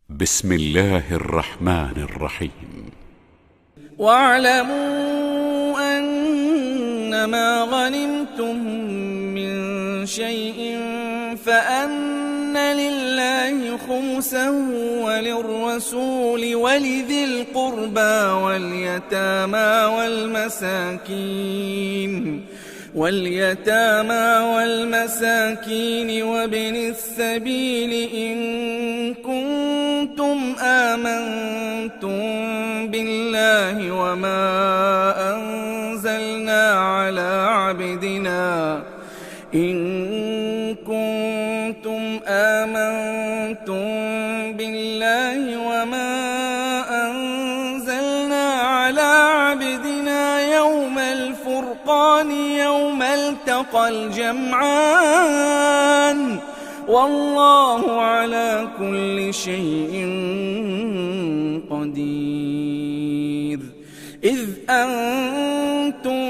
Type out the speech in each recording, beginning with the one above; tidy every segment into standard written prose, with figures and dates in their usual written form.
بسم الله الرحمن الرحيم. واعلموا أنما غنمتم من شيء فأن لله خمسه وللرسول ولذي القربى واليتامى والمساكين وابن السبيل إن كنتم آمنتم بالله وما أنزلنا على عبدنا يوم الفرقان يوم التقى الجمعان والله على كل شيء قدير. إذ أنتم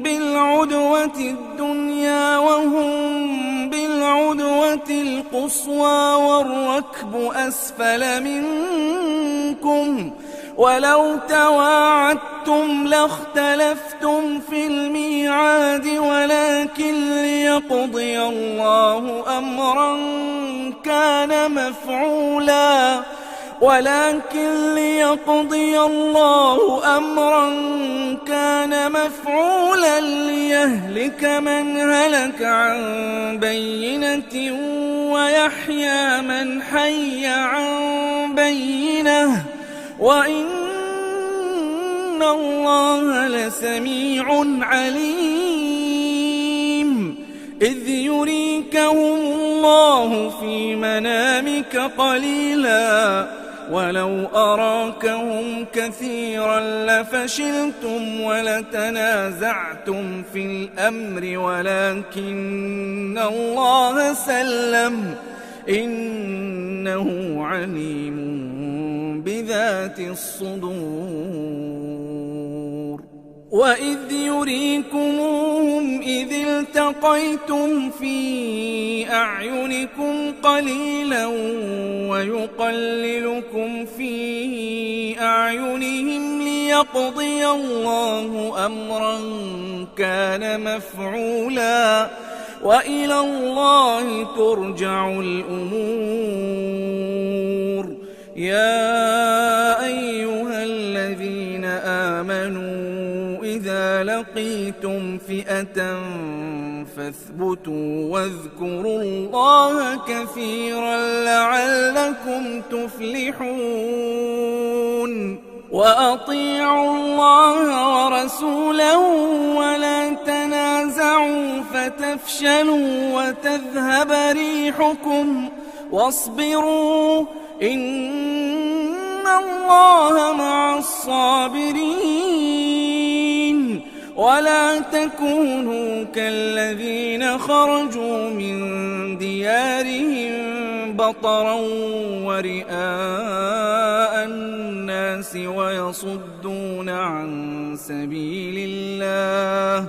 بالعدوة الدنيا وهم بالعدوة القصوى والركب أسفل منكم ولو تواعدتم لاختلفتم في الميعاد ولكن ليقضي الله أمرا كان مفعولا ليهلك من هلك عن بينة ويحيى من حي عن بينة وإن الله لسميع عليم. إذ يريكهم الله في منامك قليلا ولو أراكهم كثيرا لفشلتم ولتنازعتم في الأمر ولكن الله سلم إنه عليم بذات الصدور. وإذ يريكموهم إذ التقيتم في أعينكم قليلا ويقللكم في أعينهم ليقضي الله أمرا كان مفعولا وإلى الله ترجع الأمور. يا أيها الذين آمنوا إذا لقيتم فئة فاثبتوا واذكروا الله كثيرا لعلكم تفلحون. وأطيعوا الله ورسوله ولا تنازعوا فتفشلوا وتذهب ريحكم واصبروا إن الله مع الصابرين. ولا تكونوا كالذين خرجوا من ديارهم بطرا ورئاء الناس ويصدون عن سبيل الله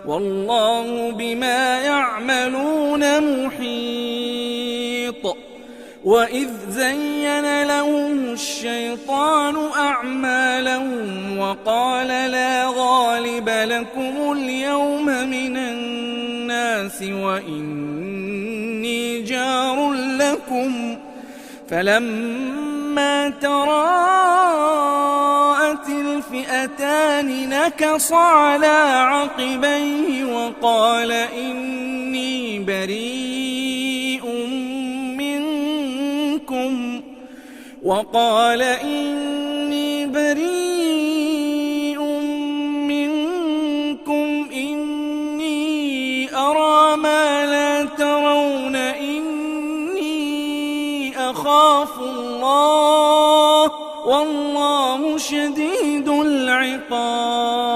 والله بما يعملون محيط. وإذ زين لهم الشيطان أعمالهم وقال لا غالب لكم اليوم من الناس وإني جار لكم فلما تراءت الفئتان نكص على عقبيه وقال إني بريء منكم إني أرى ما لا ترون إني أخاف الله والله شديد العقاب.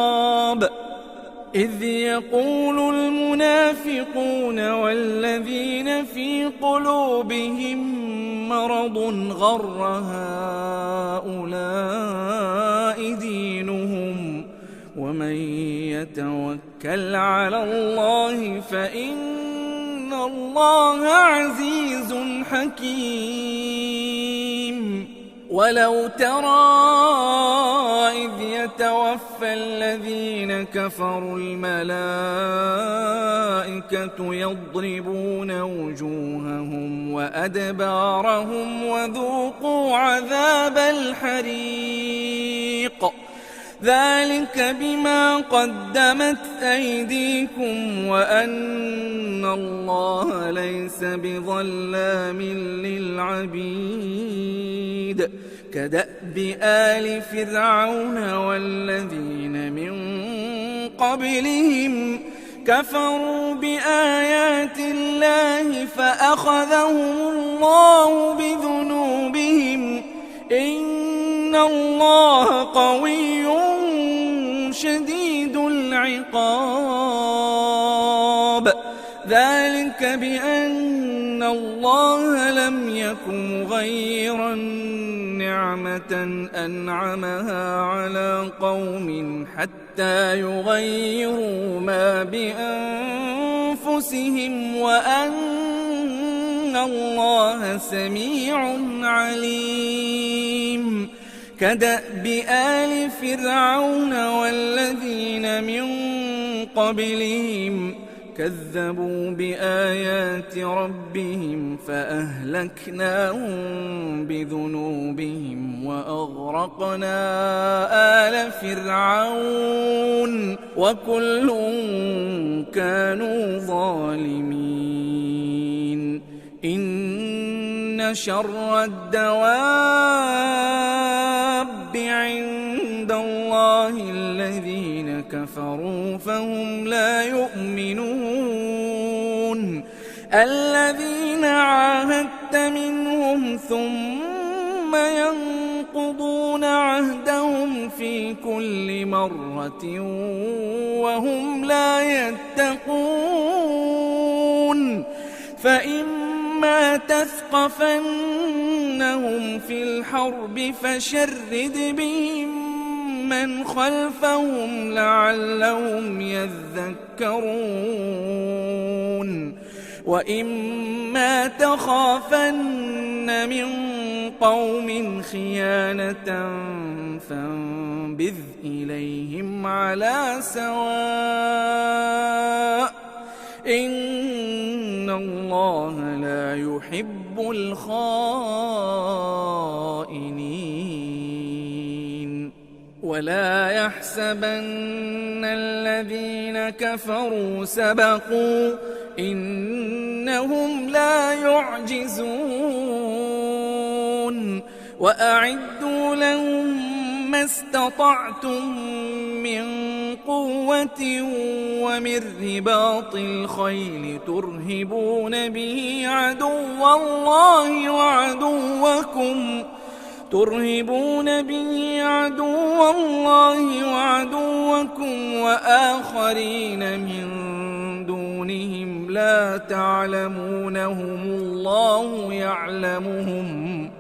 إذ يقول المنافقون والذين في قلوبهم مرض غر هؤلاء دينهم ومن يتوكل على الله فإن الله عزيز حكيم. ولو ترى إذ يتوفى الذين كفروا الملائكة يضربون وجوههم وأدبارهم وذوقوا عذاب الحريق ذلك بما قدمت أيديكم وأن الله ليس بظلام للعبيد كدأب آل فرعون والذين من قبلهم كفروا بآيات الله فأخذهم الله بذنوبهم إن الله قوي شديد العقاب ذلك بأن الله لم يك مغيرا نعمة أنعمها على قوم حتى يغيروا ما بأنفسهم وأن الله سميع عليم كدأب آل فرعون والذين من قبلهم كذبوا بآيات ربهم فأهلكناهم بذنوبهم وأغرقنا آل فرعون وكل كانوا ظالمين إن شر الدواب عند الله الذين كفروا فهم لا يؤمنون الذين عاهدت منهم ثم ينقضون عهدهم في كل مرة وهم لا يتقون فإما تثقفنهم في الحرب فشرد بهم من خلفهم لعلهم يذكرون وإما تخافن من قوم خيانة فانبذ إليهم على سواء إن الله لا يحب الخائنين ولا يحسبن الذين كفروا سبقوا إنهم لا يعجزون وأعدوا لهم ما استطعتم من قوة ومن رباط الخيل ترهبون به عدو الله وعدوكم وآخرين من دونهم لا تعلمونهم الله يعلمهم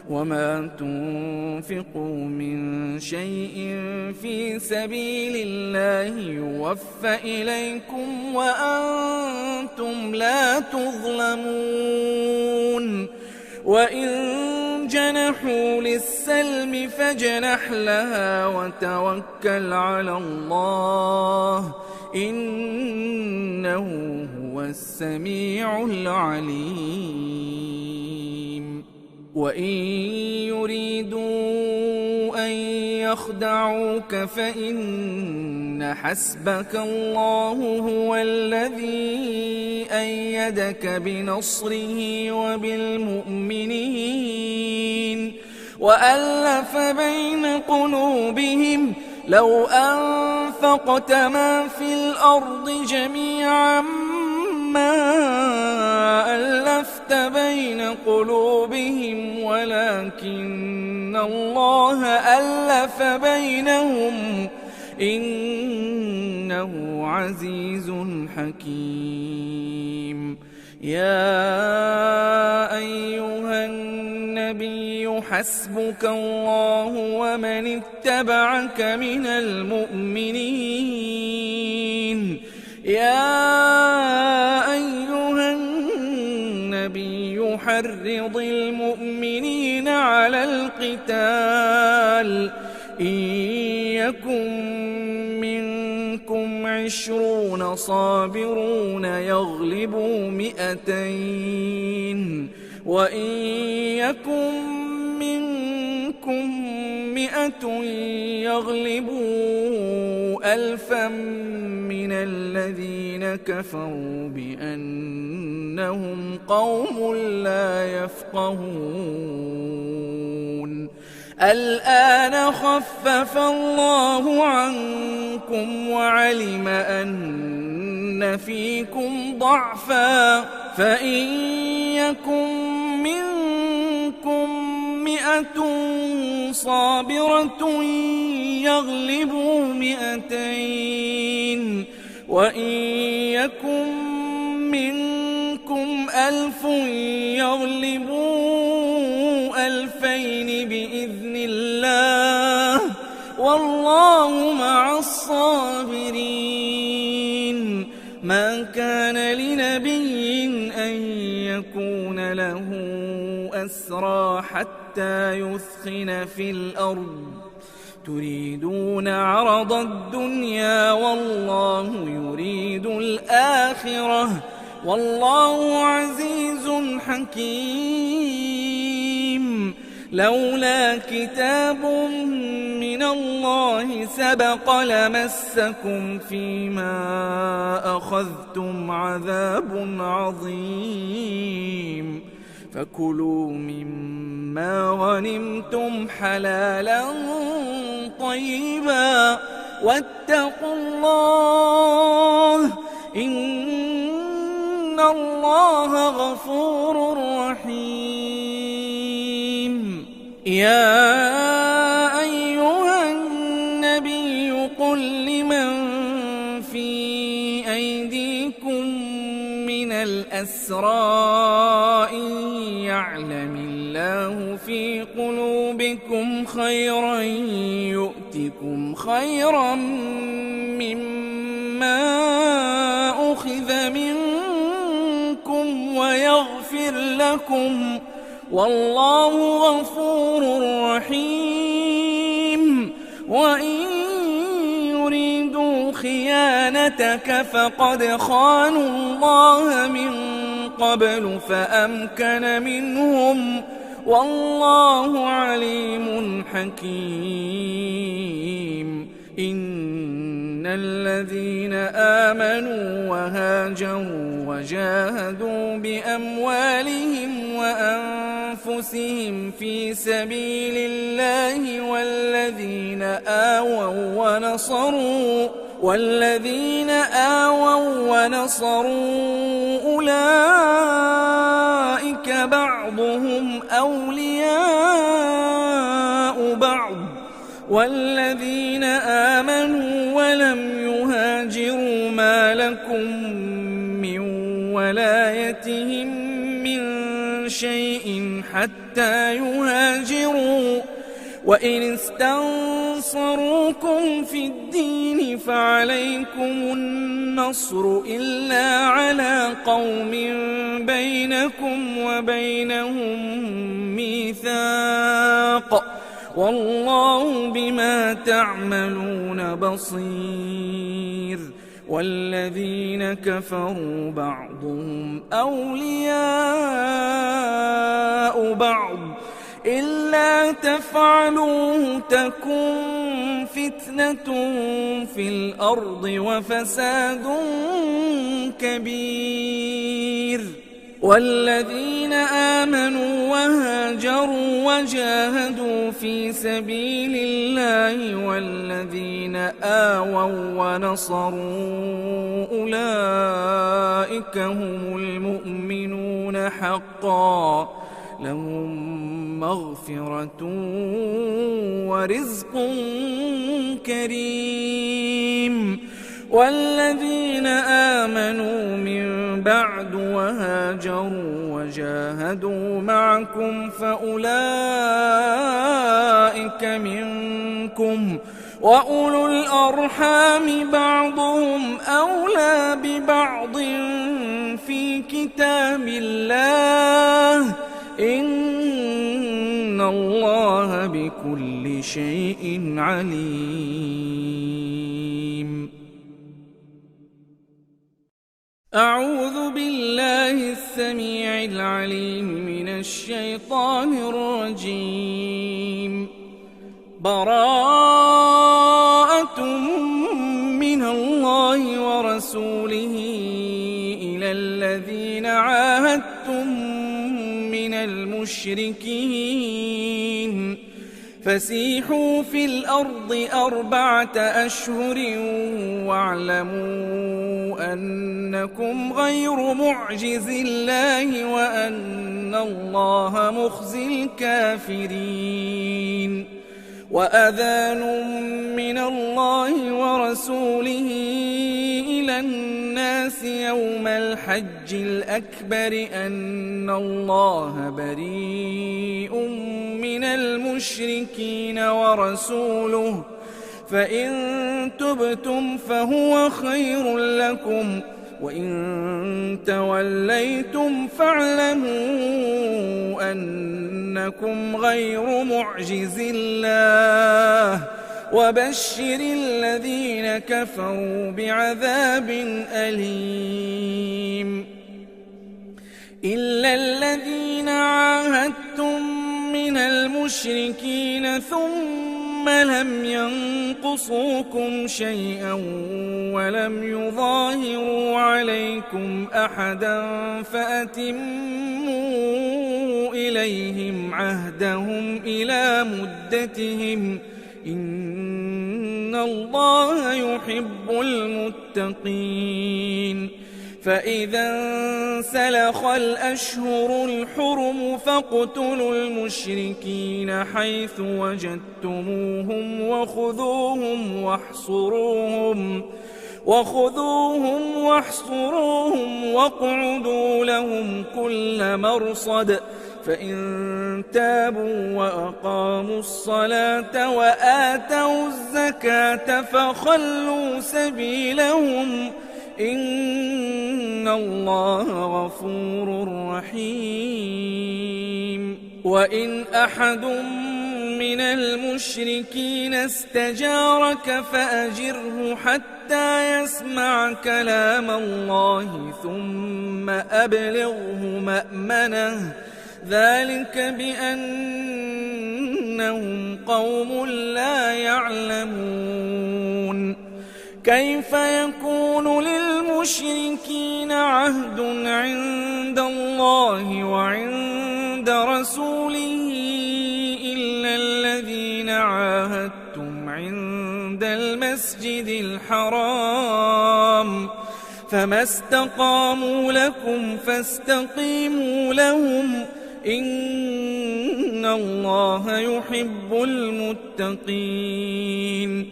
وما تنفقوا من شيء في سبيل الله يوفى إليكم وأنتم لا تظلمون وإن جنحوا للسلم فاجنح لها وتوكل على الله إنه هو السميع العليم وإن يريدوا أن يخدعوك فإن حسبك الله هو الذي أيدك بنصره وبالمؤمنين وألف بين قلوبهم لو أنفقت ما في الأرض جميعا ما ألفت بين قلوبهم ولكن الله ألف بينهم إنه عزيز حكيم يا أيها النبي حسبك الله ومن اتبعك من المؤمنين يا أيها النبي حرض المؤمنين على على القتال إن يكن منكم 20 صابرون يغلبوا 200 وإن يكن منكم 100 يغلبوا 1000 من الذين كفروا بأنهم قوم لا يفقهون الآن خفف الله عنكم وعلم أن فيكم ضعفا فإن يكن منكم 100 صابرة يغلبوا 200 وإن يكن منكم 1000 يغلبوا 2000 بإذن الله والله مع الصابرين ما كان لنبي أن يكون له أسرى حتى يثخن في الأرض تريدون عرض الدنيا والله يريد الآخرة والله عزيز حكيم لولا كتاب من الله سبق لمسكم فيما أخذتم عذاب عظيم فكلوا مما غنمتم حلالا طيبا واتقوا الله إن الله غفور رحيم يا أيها النبي قل لمن في أيديكم من الأسرى إن يعلم الله في قلوبكم خيرا يؤتكم خيرا مما أخذ منكم ويغفر لكم والله غفور رحيم وإن يريدوا خيانتك فقد خانوا الله من قبل فأمكن منهم والله عليم حكيم إن الذين آمنوا وهاجروا وجاهدوا بأموالهم وأنفسهم في سبيل الله والذين آووا ونصروا أولئك بعضهم أولياء بعض والذين آمنوا ولم يهاجروا ما لكم من ولايتهم من شيء حتى يهاجروا وإن استنصروكم في الدين فعليكم النصر إلا على قوم بينكم وبينهم ميثاق والله بما تعملون بصير والذين كفروا بعضهم أولياء بعض إلا تفعلوه تكن فتنة في الأرض وفساد كبير والذين آمنوا وهاجروا وجاهدوا في سبيل الله والذين آووا ونصروا أولئك هم المؤمنون حقا لهم مغفرة ورزق كريم والذين آمنوا من بعد وهاجروا وجاهدوا معكم فأولئك منكم وأولو الأرحام بعضهم أولى ببعض في كتاب الله إن الله بكل شيء عليم. أعوذ بالله السميع العليم من الشيطان الرجيم. براءة من الله ورسوله إلى الذين عاهدتم من المشركين فسيحوا في الأرض 4 أشهر واعلموا أنكم غير معجز الله وأن الله مخزي الكافرين. وأذان من الله ورسوله إلى الناس يوم الحج الأكبر أن الله بريء من المشركين ورسوله فإن تبتم فهو خير لكم وإن توليتم فاعلموا أنكم غير معجز الله وبشر الذين كفروا بعذاب أليم. إلا الذين عاهدتم من المشركين ثم لم ينقصوكم شيئا ولم يظاهروا عليكم أحدا فأتموا إليهم عهدهم إلى مدتهم إن الله يحب المتقين. فإذا انسلخ الأشهر الحرم فاقتلوا المشركين حيث وجدتموهم وخذوهم واحصروهم واقعدوا لهم كل مرصد فإن تابوا وأقاموا الصلاة وآتوا الزكاة فخلوا سبيلهم إن الله غفور رحيم. وإن أحد من المشركين استجارك فأجره حتى يسمع كلام الله ثم أبلغه مأمنه ذلك بأنهم قوم لا يعلمون. كيف يكون للمشركين عهد عند الله وعند رسوله إلا الذين عاهدتم عند المسجد الحرام فما استقاموا لكم فاستقيموا لهم إن الله يحب المتقين.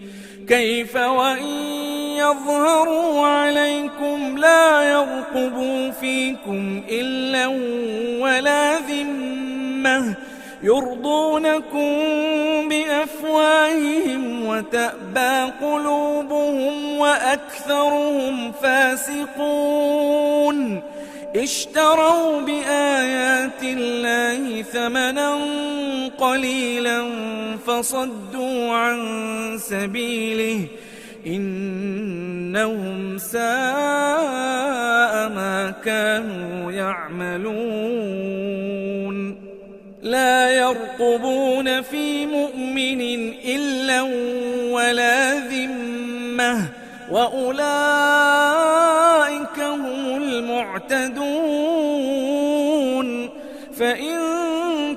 كيف وإن يظهروا عليكم لا يرقبوا فيكم إلا ولا ذمة يرضونكم بأفواههم وتأبى قلوبهم وأكثرهم فاسقون. اشتروا بآيات الله ثمنا قليلا فصدوا عن سبيله إنهم ساء ما كانوا يعملون. لا يرقبون في مؤمن إلا ولا ذمة وأولئك هم المعتدون. فإن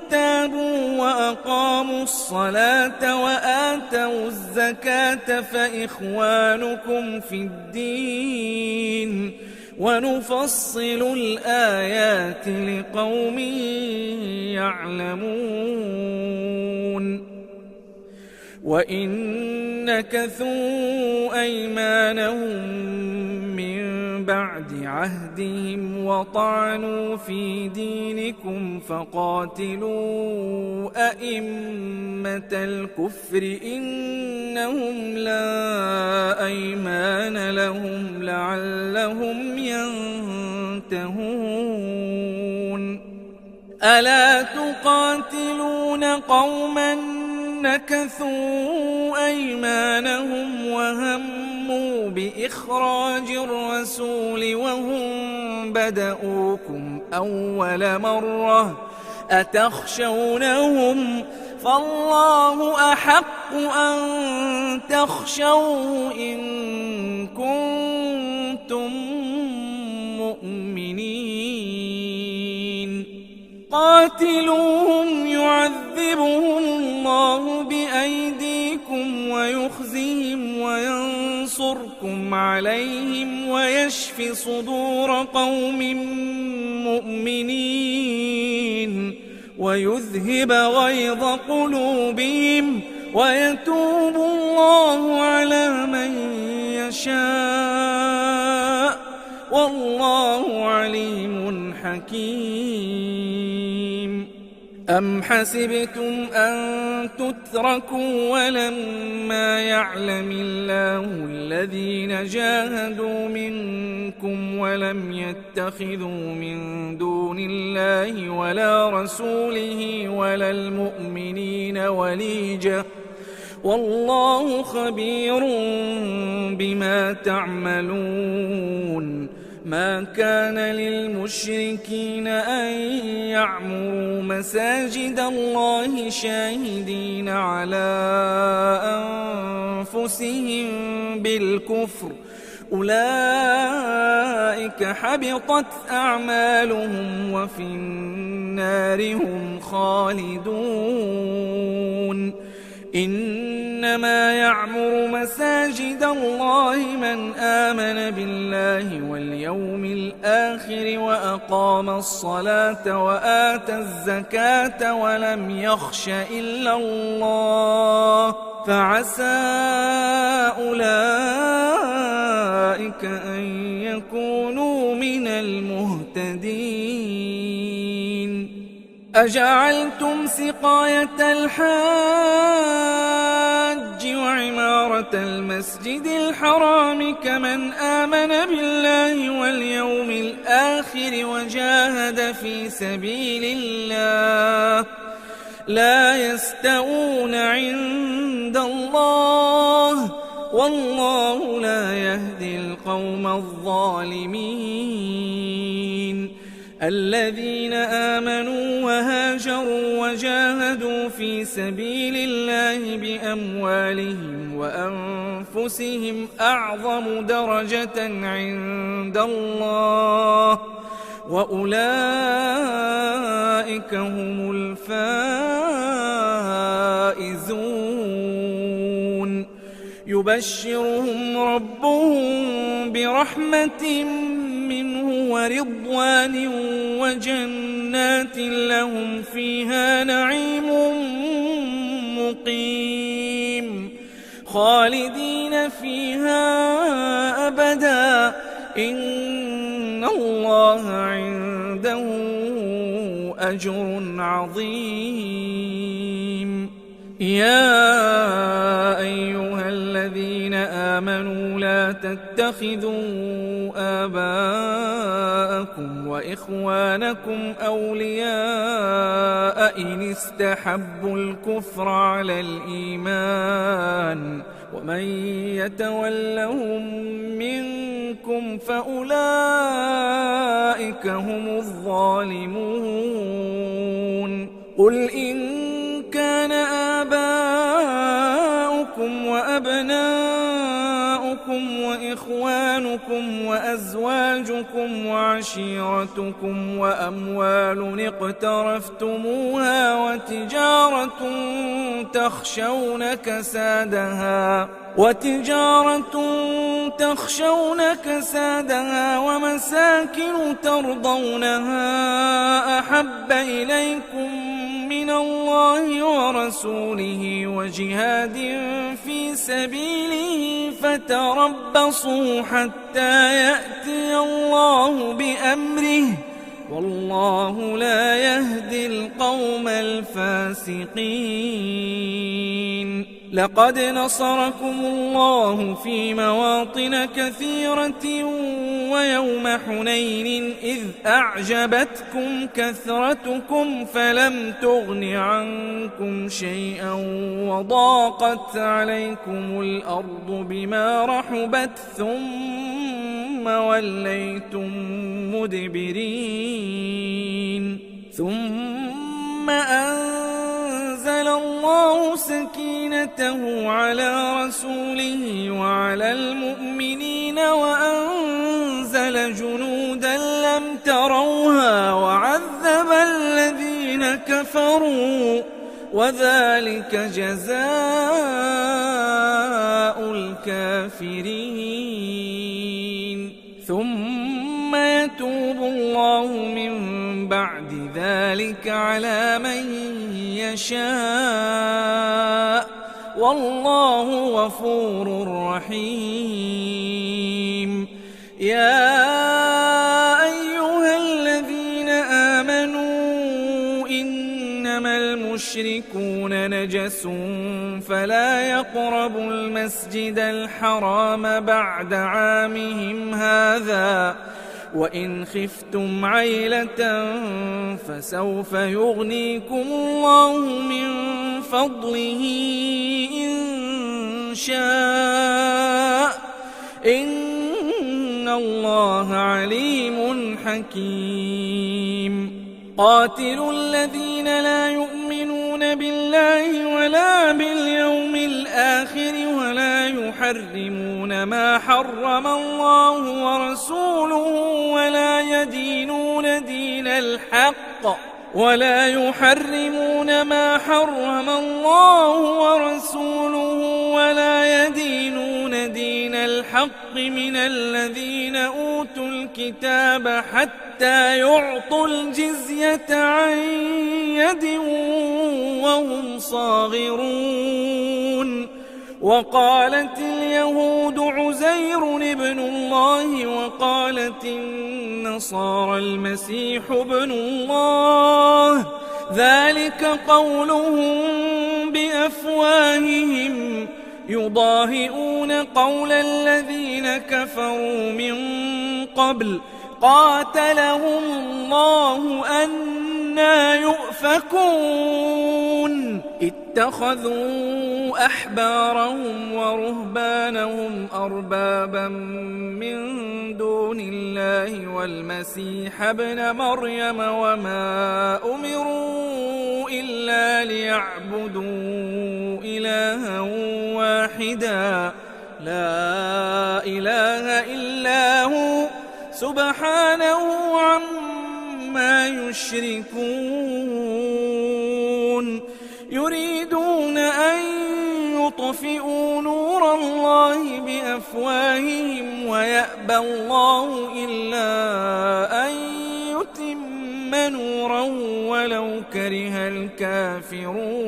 تابوا وأقاموا الصلاة وآتوا الزكاة فإخوانكم في الدين ونفصل الآيات لقوم يعلمون. وإن نكثوا أيمانهم من بعد عهدهم وطعنوا في دينكم فقاتلوا أئمة الكفر إنهم لا أيمان لهم لعلهم ينتهون. ألا تقاتلون قوما نكثوا أيمانهم وهموا بإخراج الرسول وهم بدؤوكم أول مرة أتخشونهم فالله أحق أن تخشوه إن كنتم مؤمنين قاتلوهم يعذبهم الله بأيديكم ويخزهم وينصركم عليهم ويشف صدور قوم مؤمنين ويذهب غيظ قلوبهم ويتوب الله على من يشاء والله عليم حكيم أم حسبتم أن تتركوا ولما يعلم الله الذين جاهدوا منكم ولم يتخذوا من دون الله ولا رسوله ولا المؤمنين وليجة والله خبير بما تعملون ما كان للمشركين أن يعمروا مساجد الله شاهدين على أنفسهم بالكفر أولئك حبطت أعمالهم وفي النار هم خالدون إنما يعمر مساجد الله من آمن بالله واليوم الآخر وأقام الصلاة وآتى الزكاة ولم يخش إلا الله فعسى أولئك أن يكونوا من المهتدين أجعلتم سقاية الحاج وعمارة المسجد الحرام كمن آمن بالله واليوم الآخر وجاهد في سبيل الله لا يستوون عند الله والله لا يهدي القوم الظالمين الذين آمنوا وهاجروا وجاهدوا في سبيل الله بأموالهم وأنفسهم أعظم درجة عند الله وأولئك هم الفائزون يبشرهم ربهم برحمة منه ورضوان وجنات لهم فيها نعيم مقيم خالدين فيها أبدا إن الله عنده أجر عظيم يا أيها الذين آمنوا لا تتخذوا آباءكم وإخوانكم أولياء إن استحبوا الكفر على الإيمان ومن يتولهم منكم فأولئك هم الظالمون قل إن كان آباؤكم وأبناؤكم وإخوانكم وأزواجكم وعشيرتكم وأموال اقترفتموها وتجارة تخشون كسادها ومساكن ترضونها أحب إليكم من الله ورسوله وجهاد في سبيله فتربصوا حتى يأتي الله بأمره والله لا يهدي القوم الفاسقين لقد نصركم الله في مواطن كثيرة ويوم حنين إذ أعجبتكم كثرتكم فلم تغن عنكم شيئا وضاقت عليكم الأرض بما رحبت ثم وليتم مدبرين ثم أنزل الله سكينته على رسوله وعلى المؤمنين وأنزل جنودا لم تروها وعذب الذين كفروا وذلك جزاء الكافرين ثم يتوب الله من بعد ذلك على من يشاء والله غفور رحيم يا أيها الذين آمنوا إنما المشركون نجس فلا يقربوا المسجد الحرام بعد عامهم هذا وإن خفتم عيلة فسوف يغنيكم الله من فضله إن شاء إن الله عليم حكيم قاتلوا الذين لا يؤمنون بالله ولا باليوم الآخر ولا يحرمون ما حرم الله ورسوله ولا يدينون دين الحق من الذين أوتوا الكتاب حتى يعطوا الجزية عن يد وهم صاغرون وقالت اليهود عزير ابن الله وقالت النصارى المسيح ابن الله ذلك قولهم بأفواههم يضاهئون قول الذين كفروا من قبل قاتلهم الله أنى يؤفكون اتخذوا أحبارهم ورهبانهم أربابا من دون الله والمسيح ابن مريم وما أمروا إلا ليعبدوا إلها واحدا لا إله إلا هو سبحانه عما يشركون يريدون أن يطفئوا نور الله بأفواههم ويأبى الله إلا أن يتم نوره ولو كره الكافرون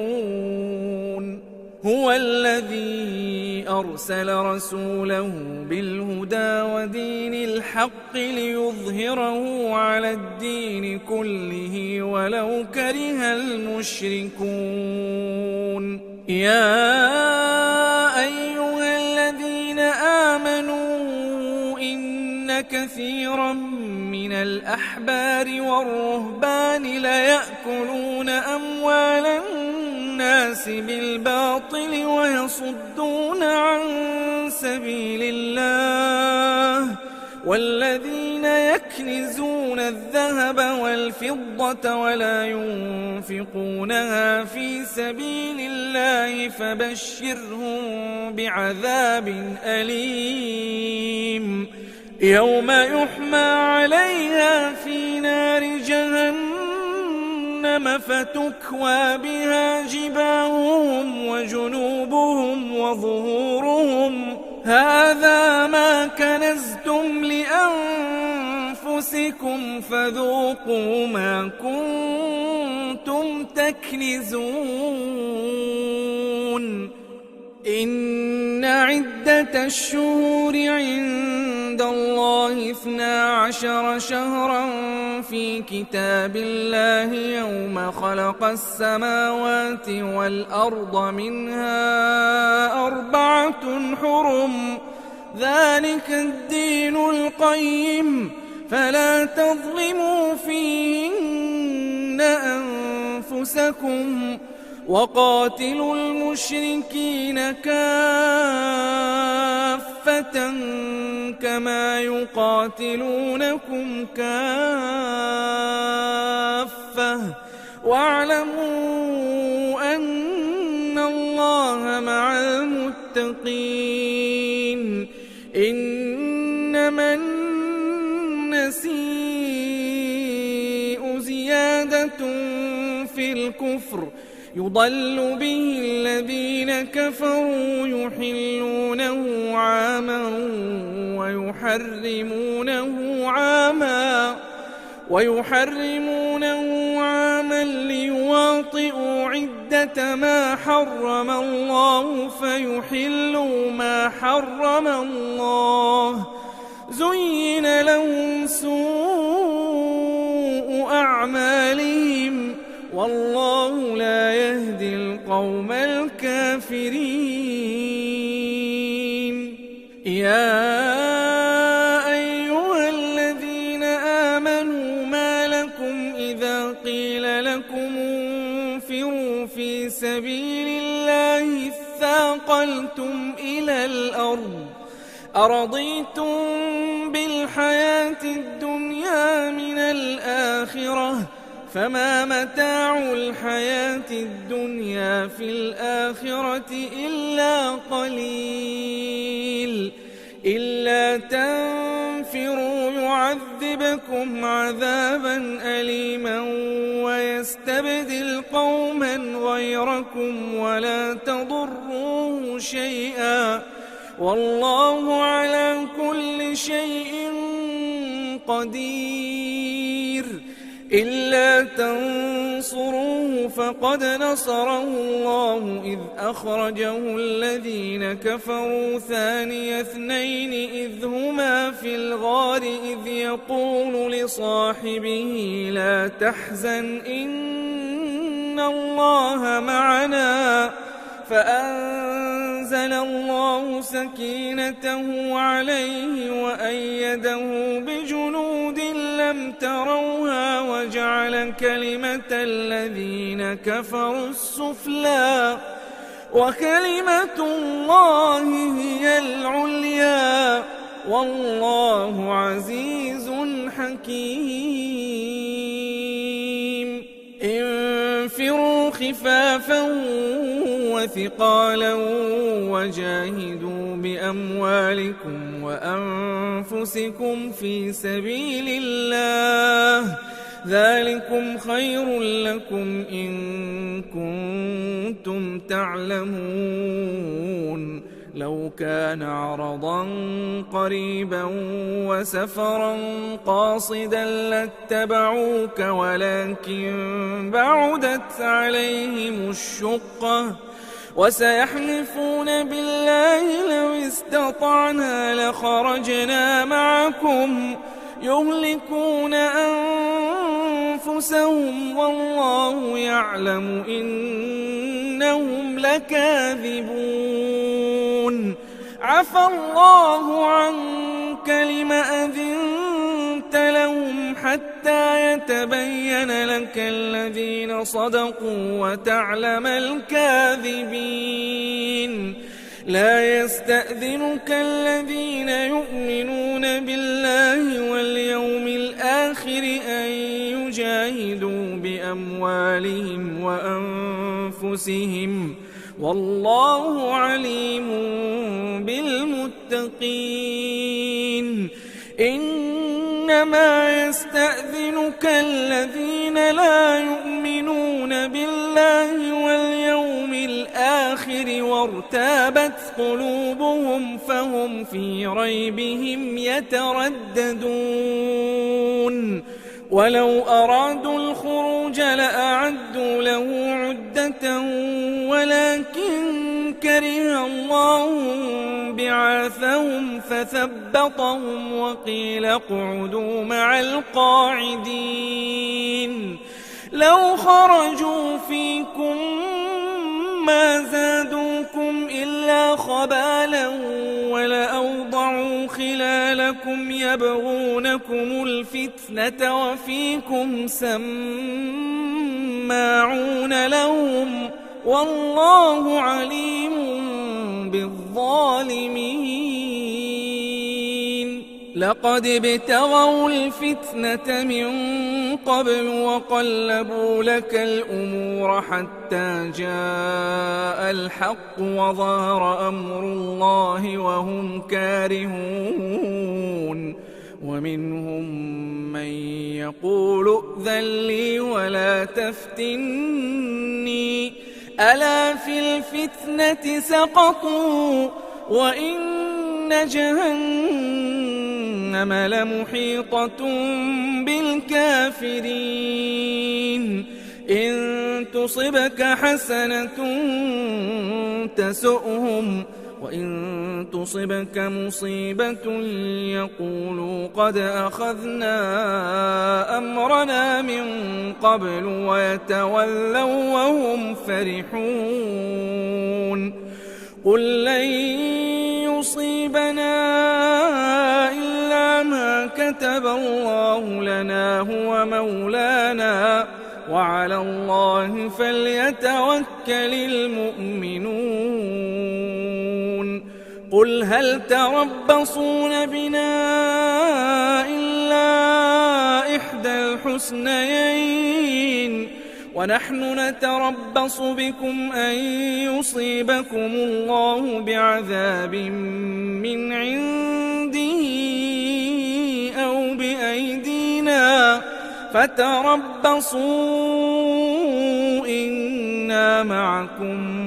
هو الذي أرسل رسوله بالهدى ودين الحق ليظهره على الدين كله ولو كره المشركون يا أيها الذين آمنوا إن كثيرا من الأحبار والرهبان ليأكلون أموال الناس بالباطل ويصدون عن سبيل الله والذين يكنزون الذهب والفضة ولا ينفقونها في سبيل الله فبشرهم بعذاب أليم يوم يحمى عليها في نار جهنم فتكوى بها جباههم وجنوبهم وظهورهم هذا ما كنزتم لأنفسكم فذوقوا ما كنتم تكنزون إن عدة الشهور عند الله 12 شهرا في كتاب الله يوم خلق السماوات والأرض منها 4 حرم ذلك الدين القيم فلا تظلموا فيهن أنفسكم وقاتلوا المشركين كافة كما يقاتلونكم كافة واعلموا أن الله مع المتقين إنما النسيء زيادة في الكفر يضل به الذين كفروا يحلونه عاما ويحرمونه عاما ليواطئوا عدة ما حرم الله فيحلوا ما حرم الله زين لهم سوء أعمالهم والله لا يهدي القوم الكافرين يا أيها الذين آمنوا ما لكم إذا قيل لكم انفروا في سبيل الله اثاقلتم إلى الأرض أرضيتم بالحياة الدنيا من الآخرة فما متاع الحياة الدنيا في الآخرة إلا قليل إلا تنفروا يعذبكم عذابا أليما ويستبدل قوما غيركم ولا تضروه شيئا والله على كل شيء قدير إلا تنصروه فقد نصره الله إذ أخرجه الذين كفروا ثاني اثنين إذ هما في الغار إذ يقول لصاحبه لا تحزن إن الله معنا فأنزل الله سكينته عليه وأيده بجنود لم تروها وجعل كلمة الذين كفروا السفلى وكلمة الله هي العليا والله عزيز حكيم انفروا خفافا وثقالا وجاهدوا بأموالكم وأنفسكم في سبيل الله ذلكم خير لكم إن كنتم تعلمون لو كان عرضا قريبا وسفرا قاصدا لاتبعوك ولكن بعدت عليهم الشقة وسيحلفون بالله لو استطعنا لخرجنا معكم يهلكون أنفسهم والله يعلم إنهم لكاذبون عفى الله عنك لم أذنت لهم حتى يتبين لك الذين صدقوا وتعلم الكاذبين لا يستأذنك الذين يؤمنون بالله واليوم الآخر أن يجاهدوا بأموالهم وأنفسهم والله عليم بالمتقين إنما يستأذنك الذين لا يؤمنون بالله واليوم الآخر وارتابت قلوبهم فهم في ريبهم يترددون ولو أرادوا الخروج لأعدوا له عدة ولكن كره الله بعاثهم فثبطهم وقيل اقعدوا مع القاعدين لو خرجوا فيكم ما زادوكم إلا خبالا ولأوضعوا خلالكم يبغونكم الفتنة وفيكم سماعون لهم والله عليم بالظالمين لقد ابتغوا الفتنة من قبل وقلبوا لك الأمور حتى جاء الحق وظهر أمر الله وهم كارهون ومنهم من يقول ائذن لي ولا تفتني ألا في الفتنة سقطوا وإن جهنم لمحيطة بالكافرين إن تصبك حسنة تسؤهم وإن تصبك مصيبة يقولوا قد أخذنا أمرنا من قبل ويتولوا وهم فرحون قل لن يصيبنا إلا ما كتب الله لنا هو مولانا وعلى الله فليتوكل المؤمنون قل هل تربصون بنا إلا إحدى الحسنيين ونحن نتربص بكم أن يصيبكم الله بعذاب من عنده أو بأيدينا فتربصوا إنا معكم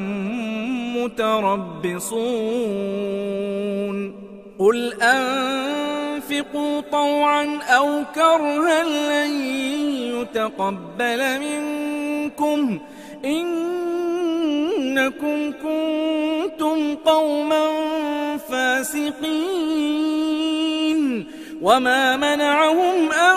متربصون قل أنفقوا طوعا أو كرها لن يتقبل منكم إنكم كنتم قوما فاسقين وما منعهم أن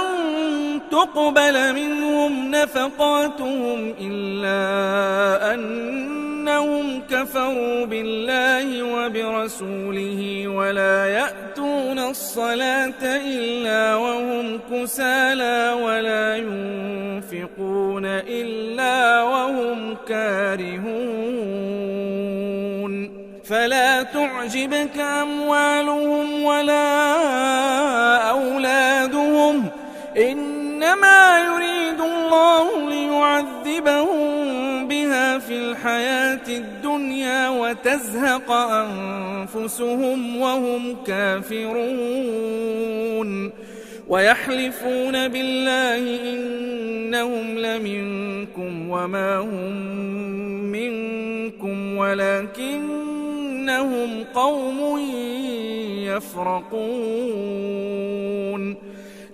تقبل منهم نفقاتهم إلا أنهم كفروا بالله وبرسوله ولا يأتون الصلاة إلا وهم كسالى ولا ينفقون إلا وهم كارهون فلا تعجبك أموالهم ولا أولادهم إنما يريد الله ليعذبهم بها في الحياة الدنيا وتزهق أنفسهم وهم كافرون ويحلفون بالله إنهم لمنكم وما هم منكم ولكنهم قوم يفرقون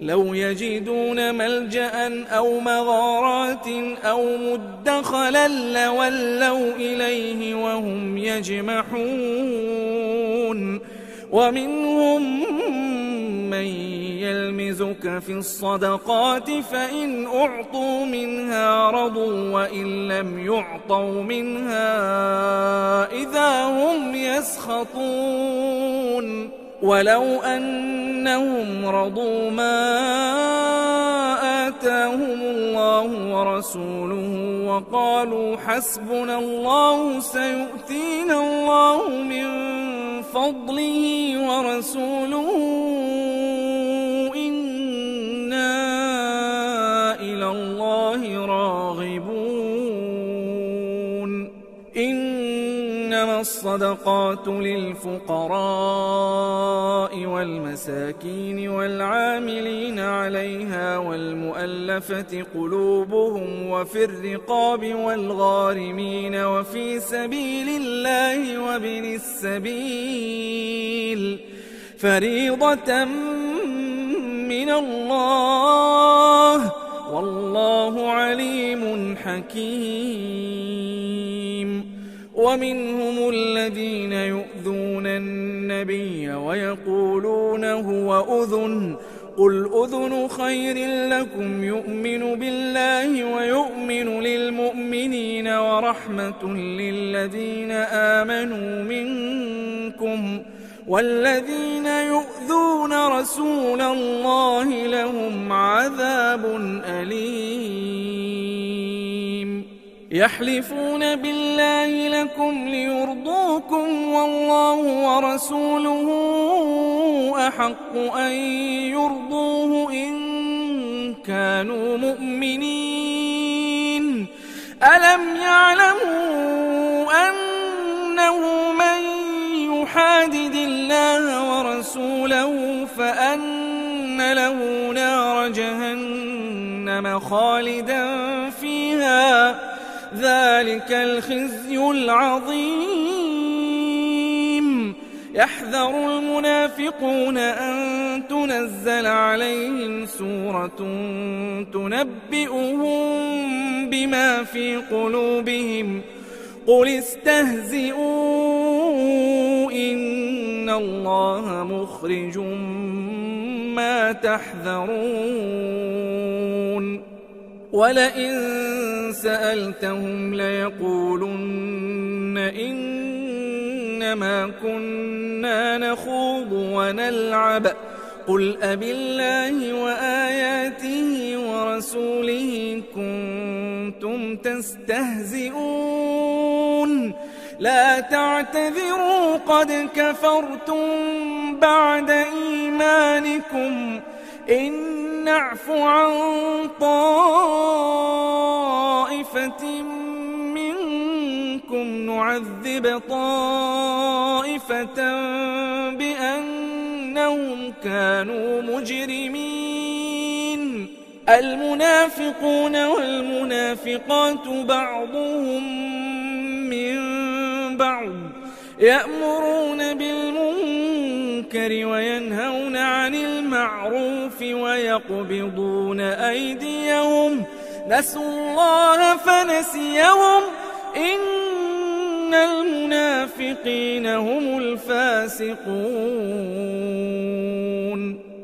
لو يجدون ملجأ أو مغارات أو مدخلا لولوا إليه وهم يجمحون ومنهم من يلمزك في الصدقات فإن أعطوا منها رضوا وإن لم يعطوا منها إذا هم يسخطون ولو أنهم رضوا ما آتاهم الله ورسوله وقالوا حسبنا الله سيؤتينا الله من فضله ورسوله إنا إلى الله راغبون إنما الصدقات للفقراء والمساكين والعاملين عليها والمؤلفة قلوبهم وفي الرقاب والغارمين وفي سبيل الله وابن السبيل فريضة من الله والله عليم حكيم ومنهم الذين يؤذون النبي ويقولون هو أذن قل أذن خير لكم يؤمن بالله ويؤمن للمؤمنين ورحمة للذين آمنوا منكم والذين يؤذون رسول الله لهم عذاب أليم يحلفون بالله لكم ليرضوكم والله ورسوله أحق أن يرضوه إن كانوا مؤمنين ألم يعلموا أنه من يحادد الله ورسوله فأن له نار جهنم خالدا فيها ذلك الخزي العظيم يحذر المنافقون أن تنزل عليهم سورة تنبئهم بما في قلوبهم قل استهزئوا إن الله مخرج ما تحذرون ولئن سألتهم ليقولن إنما كنا نخوض ونلعب قل أبالله وآياته ورسوله كنتم تستهزئون لا تعتذروا قد كفرتم بعد إيمانكم إن نعف عن طائفة منكم نعذب طائفة بأنهم كانوا مجرمين المنافقون والمنافقات بعضهم من بعض يأمرون بالمنكر وينهون عن المعروف ويقبضون أيديهم نسوا الله فنسيهم إن المنافقين هم الفاسقون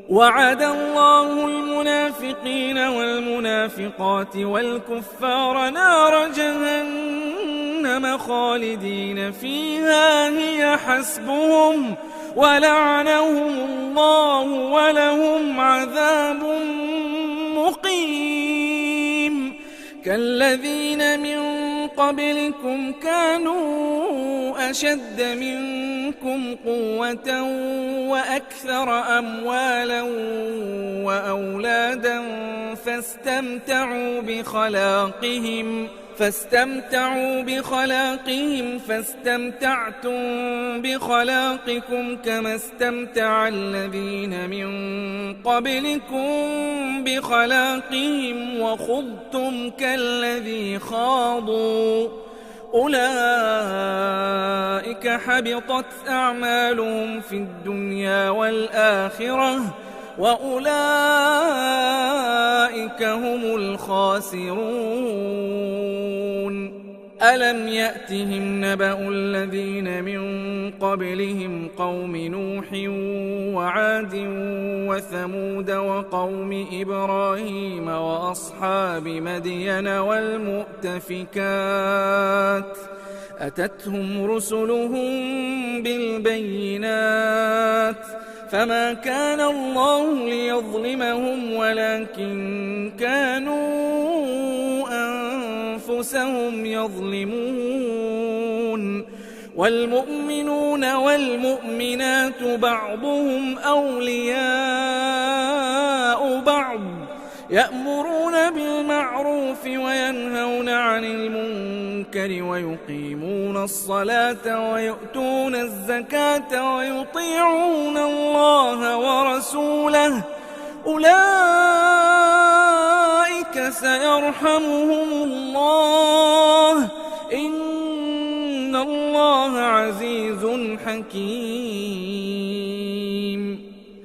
وعد الله المنافقين والمنافقات والكفار نار جهنم خالدين فيها هي حسبهم ولعنهم الله ولهم عذاب مقيم كالذين من قبلكم كانوا أشد منكم قوة وأكثر أموالا وأولادا فاستمتعوا بخلاقهم فاستمتعتم بخلاقكم كما استمتع الذين من قبلكم بخلاقهم وخضتم كالذي خاضوا أولئك حبطت أعمالهم في الدنيا والآخرة وأولئك هم الخاسرون ألم يأتهم نبأ الذين من قبلهم قوم نوح وعاد وثمود وقوم إبراهيم وأصحاب مدين والمؤتفكات أتتهم رسلهم بالبينات فما كان الله ليظلمهم ولكن كانوا أنفسهم يظلمون والمؤمنون والمؤمنات بعضهم أولياء بعض يأمرون بالمعروف وينهون عن المنكر ويقيمون الصلاة ويؤتون الزكاة ويطيعون الله ورسوله أولئك سيرحمهم الله إن الله عزيز حكيم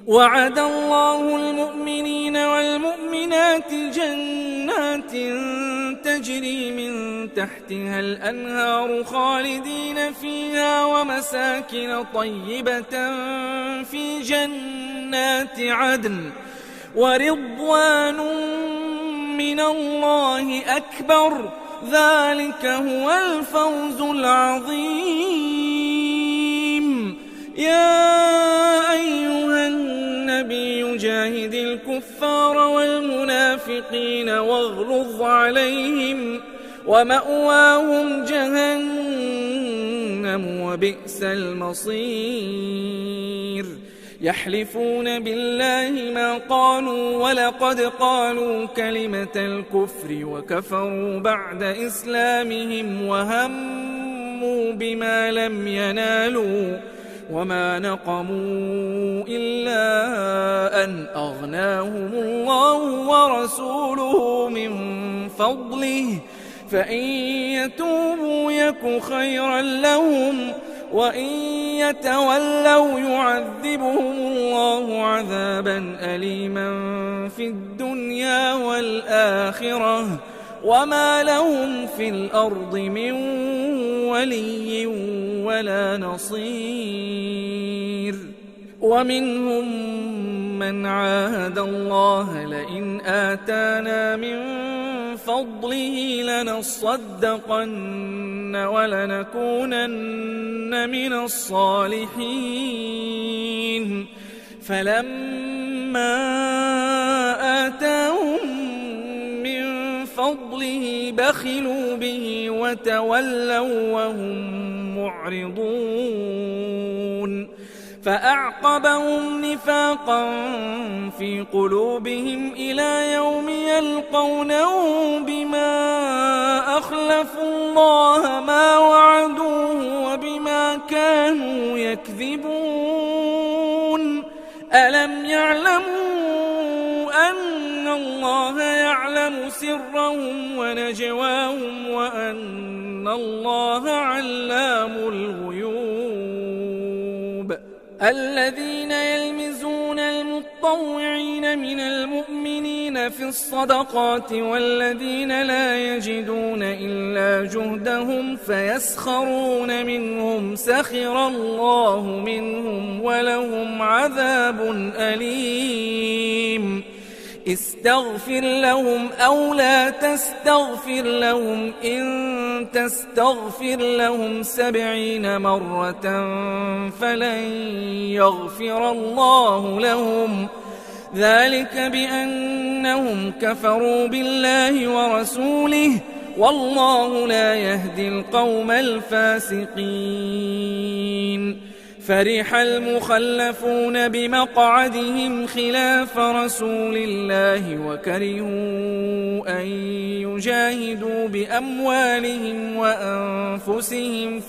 وعد الله المؤمنين والمؤمنات جنات تجري من تحتها الأنهار خالدين فيها ومساكن طيبة في جنات عدن ورضوان من الله أكبر ذلك هو الفوز العظيم. يا أيها النبي جاهد الكفار والمنافقين واغلظ عليهم ومأواهم جهنم وبئس المصير. يحلفون بالله ما قالوا ولقد قالوا كلمة الكفر وكفروا بعد إسلامهم وهموا بما لم ينالوا وما نقموا إلا أن أغناهم الله ورسوله من فضله فإن يتوبوا يك خيرا لهم وإن يتولوا يعذبهم الله عذابا أليما في الدنيا والآخرة وما لهم في الأرض من ولي ولا نصير. ومنهم من عاهد الله لئن آتانا من فضله لنصدقن ولنكونن من الصالحين فلما آتاهم من فضله بخلوا به وتولوا وهم معرضون فأعقبهم نفاقا في قلوبهم إلى يوم يلقونه بما أخلفوا الله ما وعدوه وبما كانوا يكذبون. ألم يعلموا أن الله يعلم سرهم ونجواهم وأن الله علام الغيوب. الذين يلمزون المطوعين من المؤمنين في الصدقات والذين لا يجدون إلا جهدهم فيسخرون منهم سخر الله منهم ولهم عذاب أليم. استغفر لهم أو لا تستغفر لهم إن تستغفر لهم 70 مرة فلن يغفر الله لهم ذلك بأنهم كفروا بالله ورسوله والله لا يهدي القوم الفاسقين. فرح المخلفون بمقعدهم خلاف رسول الله وكرهوا أن يجاهدوا بأموالهم وأنفسهم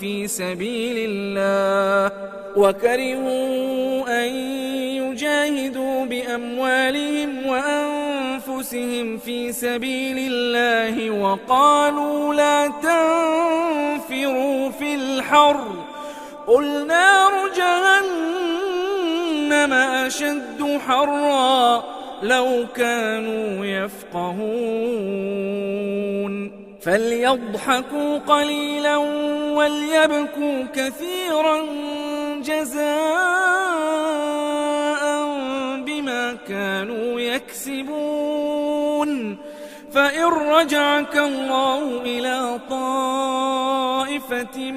في سبيل الله وقالوا لا تنفروا في الحر قل نار جهنم أشد حرا لو كانوا يفقهون. فليضحكوا قليلا وليبكوا كثيرا جزاء بما كانوا يكسبون. فإن رجعك الله إلى طائفة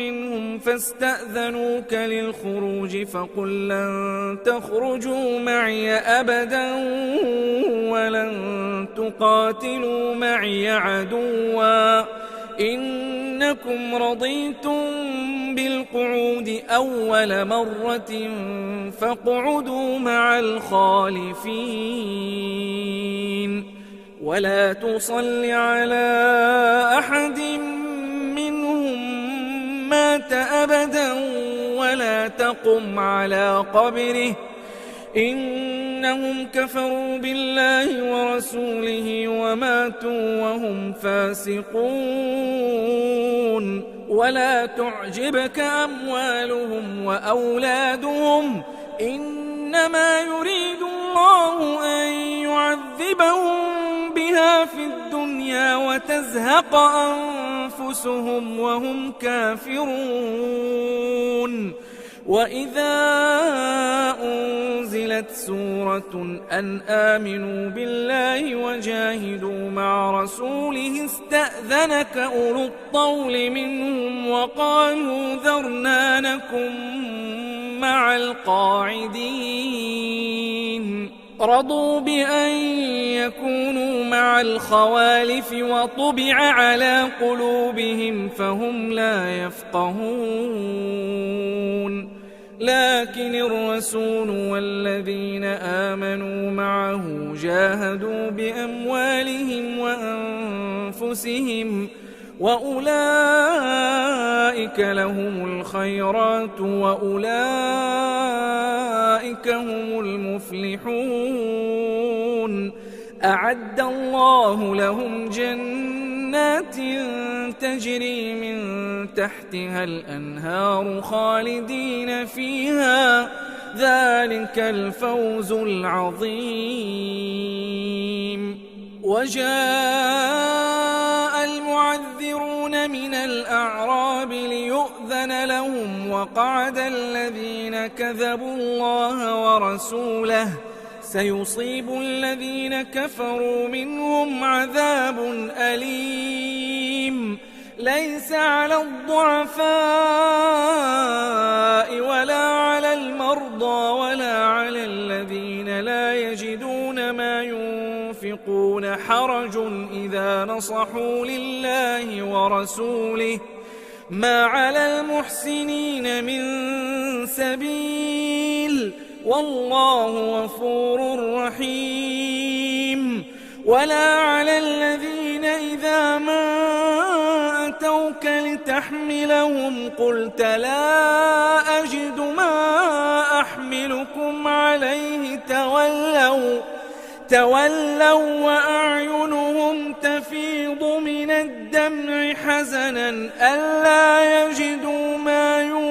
منهم فاستأذنوك للخروج فقل لن تخرجوا معي أبدا ولن تقاتلوا معي عدوا إنكم رضيتم بالقعود أول مرة فاقعدوا مع الخالفين. ولا تصل على أحد منهم مات أبدا ولا تقم على قبره إنهم كفروا بالله ورسوله وماتوا وهم فاسقون. ولا تعجبك أموالهم وأولادهم إنما يريد الله أن يعذبهم بها في الدنيا الدنيا وتزهق أنفسهم وهم كافرون وإذا أنزلت سورة أن آمنوا بالله وجاهدوا مع رسوله استأذنك أولو الطول منهم وقالوا ذرنا نكن مع القاعدين رضوا بأن يكونوا مع الخوالف وطبع على قلوبهم فهم لا يفقهون لكن الرسول والذين آمنوا معه جاهدوا بأموالهم وأنفسهم وأولئك لهم الخيرات وأولئك هم المفلحون أعد الله لهم جنات تجري من تحتها الأنهار خالدين فيها ذلك الفوز العظيم وجاء المعذرون من الأعراب ليؤذن لهم وقعد الذين كذبوا الله ورسوله سيصيب الذين كفروا منهم عذاب أليم ليس على الضعفاء ولا على المرضى ولا على الذين لا يجدون ما ينفقون حرج إذا نصحوا لله ورسوله ما على المحسنين من سبيل والله غفور رحيم ولا على الذين إذا ما أتوك لتحملهم قلت لا أجد ما أحملكم عليه تولوا وأعينهم تفيض من الدمع حزنا ألا يجدوا ما ينفقون